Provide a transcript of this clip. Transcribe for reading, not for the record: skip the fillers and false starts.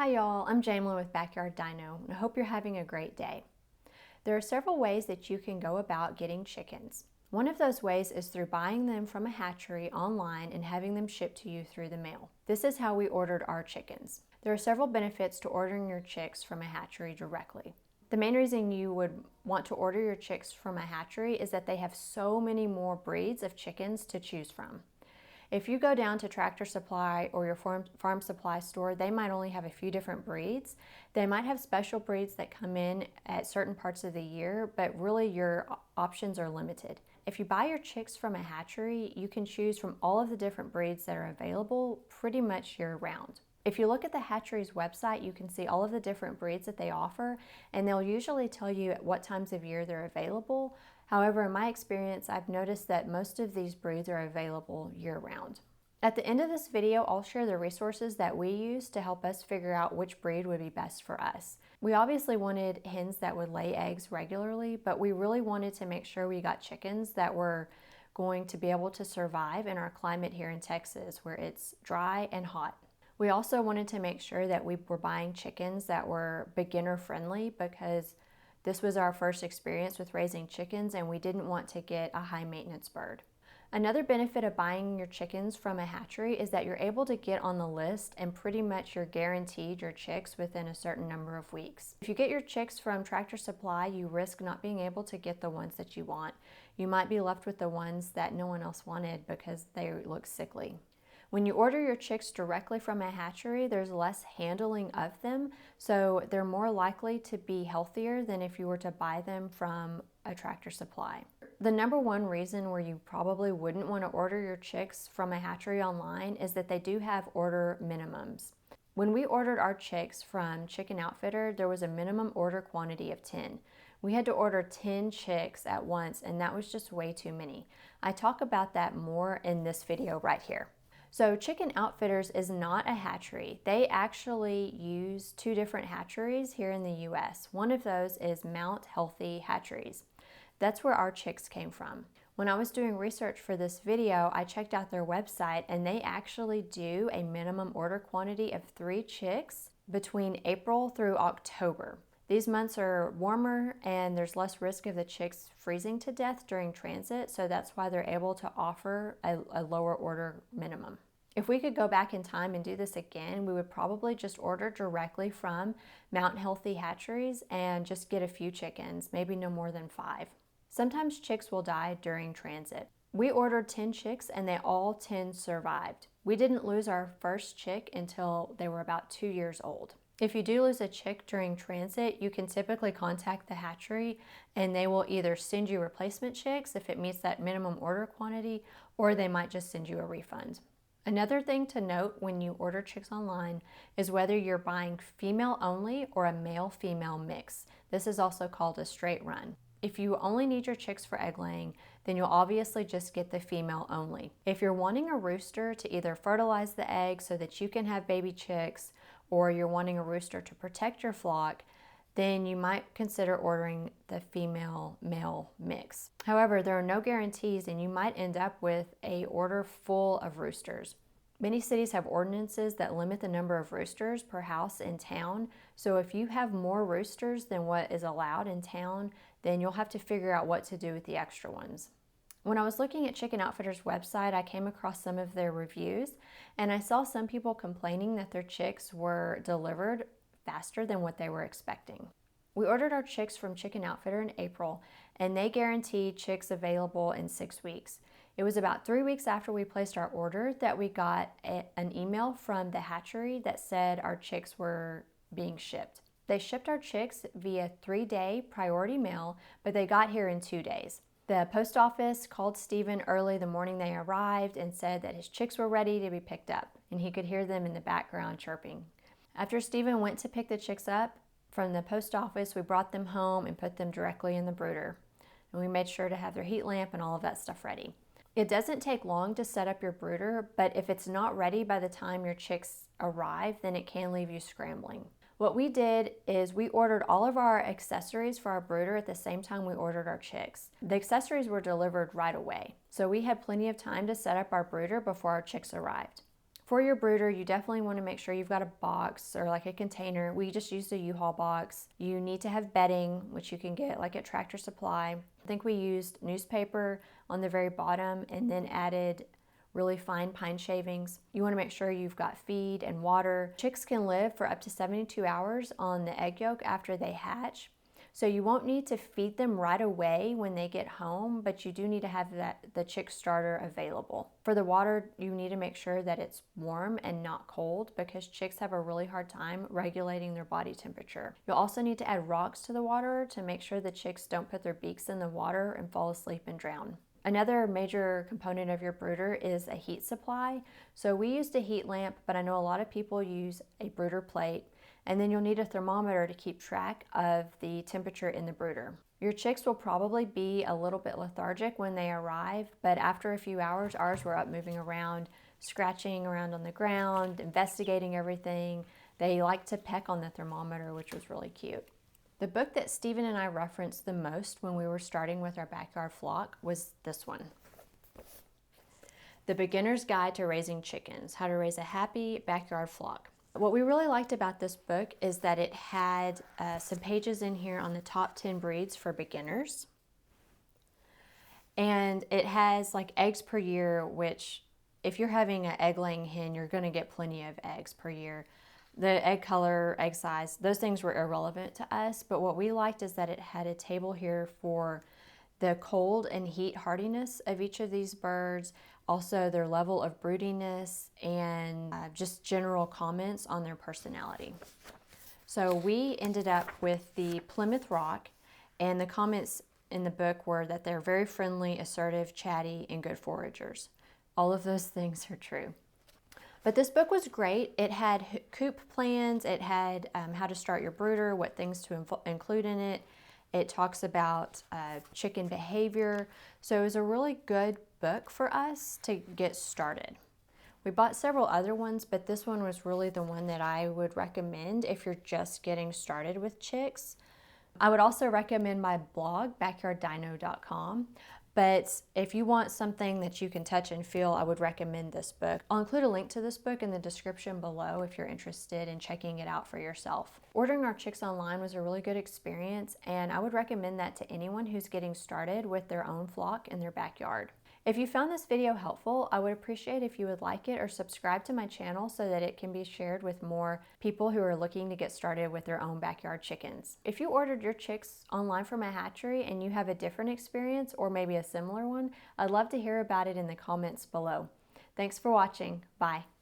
Hi y'all, I'm Jamlin with Backyard Dino, and I hope you're having a great day. There are several ways that you can go about getting chickens. One of those ways is through buying them from a hatchery online and having them shipped to you through the mail. This is how we ordered our chickens. There are several benefits to ordering your chicks from a hatchery directly. The main reason you would want to order your chicks from a hatchery is that they have so many more breeds of chickens to choose from. If you go down to Tractor Supply or your farm supply store, they might only have a few different breeds. They might have special breeds that come in at certain parts of the year, but really your options are limited. If you buy your chicks from a hatchery, you can choose from all of the different breeds that are available pretty much year round. If you look at the hatchery's website, you can see all of the different breeds that they offer, and they'll usually tell you at what times of year they're available. However, in my experience, I've noticed that most of these breeds are available year-round. At the end of this video, I'll share the resources that we use to help us figure out which breed would be best for us. We obviously wanted hens that would lay eggs regularly, but we really wanted to make sure we got chickens that were going to be able to survive in our climate here in Texas, where it's dry and hot. We also wanted to make sure that we were buying chickens that were beginner friendly, because this was our first experience with raising chickens and we didn't want to get a high maintenance bird. Another benefit of buying your chickens from a hatchery is that you're able to get on the list and pretty much you're guaranteed your chicks within a certain number of weeks. If you get your chicks from Tractor Supply, you risk not being able to get the ones that you want. You might be left with the ones that no one else wanted because they look sickly. When you order your chicks directly from a hatchery, there's less handling of them, so they're more likely to be healthier than if you were to buy them from a Tractor Supply. The number one reason where you probably wouldn't want to order your chicks from a hatchery online is that they do have order minimums. When we ordered our chicks from Chicken Outfitter, there was a minimum order quantity of 10. We had to order 10 chicks at once, and that was just way too many. I talk about that more in this video right here. So Chicken Outfitters is not a hatchery. They actually use two different hatcheries here in the US. One of those is Healthy Hatcheries. That's where our chicks came from. When I was doing research for this video, I checked out their website and they actually do a minimum order quantity of 3 chicks between April through October. These months are warmer and there's less risk of the chicks freezing to death during transit, so that's why they're able to offer a lower order minimum. If we could go back in time and do this again, we would probably just order directly from Healthy Hatcheries and just get a few chickens, maybe no more than 5. Sometimes chicks will die during transit. We ordered 10 chicks and they all 10 survived. We didn't lose our first chick until they were about 2 years old. If you do lose a chick during transit, you can typically contact the hatchery and they will either send you replacement chicks if it meets that minimum order quantity, or they might just send you a refund. Another thing to note when you order chicks online is whether you're buying female only or a male-female mix. This is also called a straight run. If you only need your chicks for egg laying, then you'll obviously just get the female only. If you're wanting a rooster to either fertilize the eggs so that you can have baby chicks, or you're wanting a rooster to protect your flock, then you might consider ordering the female-male mix. However, there are no guarantees and you might end up with an order full of roosters. Many cities have ordinances that limit the number of roosters per house in town, so if you have more roosters than what is allowed in town, then you'll have to figure out what to do with the extra ones. When I was looking at Chicken Outfitter's website, I came across some of their reviews, and I saw some people complaining that their chicks were delivered faster than what they were expecting. We ordered our chicks from Chicken Outfitter in April, and they guaranteed chicks available in 6 weeks. It was about 3 weeks after we placed our order that we got an email from the hatchery that said our chicks were being shipped. They shipped our chicks via 3-day priority mail, but they got here in 2 days. The post office called Stephen early the morning they arrived and said that his chicks were ready to be picked up, and he could hear them in the background chirping. After Stephen went to pick the chicks up from the post office, we brought them home and put them directly in the brooder. And we made sure to have their heat lamp and all of that stuff ready. It doesn't take long to set up your brooder, but if it's not ready by the time your chicks arrive, then it can leave you scrambling. What we did is we ordered all of our accessories for our brooder at the same time we ordered our chicks. The accessories were delivered right away, so we had plenty of time to set up our brooder before our chicks arrived. For your brooder, you definitely want to make sure you've got a box or like a container. We just used a U-Haul box. You need to have bedding, which you can get like at Tractor Supply. I think we used newspaper on the very bottom and then added really fine pine shavings. You want to make sure you've got feed and water. Chicks can live for up to 72 hours on the egg yolk after they hatch. So you won't need to feed them right away when they get home, but you do need to have the chick starter available. For the water, you need to make sure that it's warm and not cold because chicks have a really hard time regulating their body temperature. You'll also need to add rocks to the water to make sure the chicks don't put their beaks in the water and fall asleep and drown. Another major component of your brooder is a heat supply. So we used a heat lamp, but I know a lot of people use a brooder plate. And then you'll need a thermometer to keep track of the temperature in the brooder. Your chicks will probably be a little bit lethargic when they arrive, but after a few hours, ours were up moving around, scratching around on the ground, investigating everything. They like to peck on the thermometer, which was really cute. The book that Stephen and I referenced the most when we were starting with our backyard flock was this one. The Beginner's Guide to Raising Chickens, How to Raise a Happy Backyard Flock. What we really liked about this book is that it had some pages in here on the top 10 breeds for beginners. And it has like eggs per year, which if you're having an egg-laying hen, you're going to get plenty of eggs per year. The egg color, egg size, those things were irrelevant to us. But what we liked is that it had a table here for the cold and heat hardiness of each of these birds, also their level of broodiness, and just general comments on their personality. So we ended up with the Plymouth Rock, and the comments in the book were that they're very friendly, assertive, chatty, and good foragers. All of those things are true. But this book was great. It had coop plans, it had how to start your brooder, what things to include in it. It talks about chicken behavior. So it was a really good book for us to get started. We bought several other ones, but this one was really the one that I would recommend if you're just getting started with chicks. I would also recommend my blog, backyarddino.com. But if you want something that you can touch and feel, I would recommend this book. I'll include a link to this book in the description below if you're interested in checking it out for yourself. Ordering our chicks online was a really good experience, and I would recommend that to anyone who's getting started with their own flock in their backyard. If you found this video helpful, I would appreciate if you would like it or subscribe to my channel so that it can be shared with more people who are looking to get started with their own backyard chickens. If you ordered your chicks online from a hatchery and you have a different experience or maybe a similar one, I'd love to hear about it in the comments below. Thanks for watching. Bye.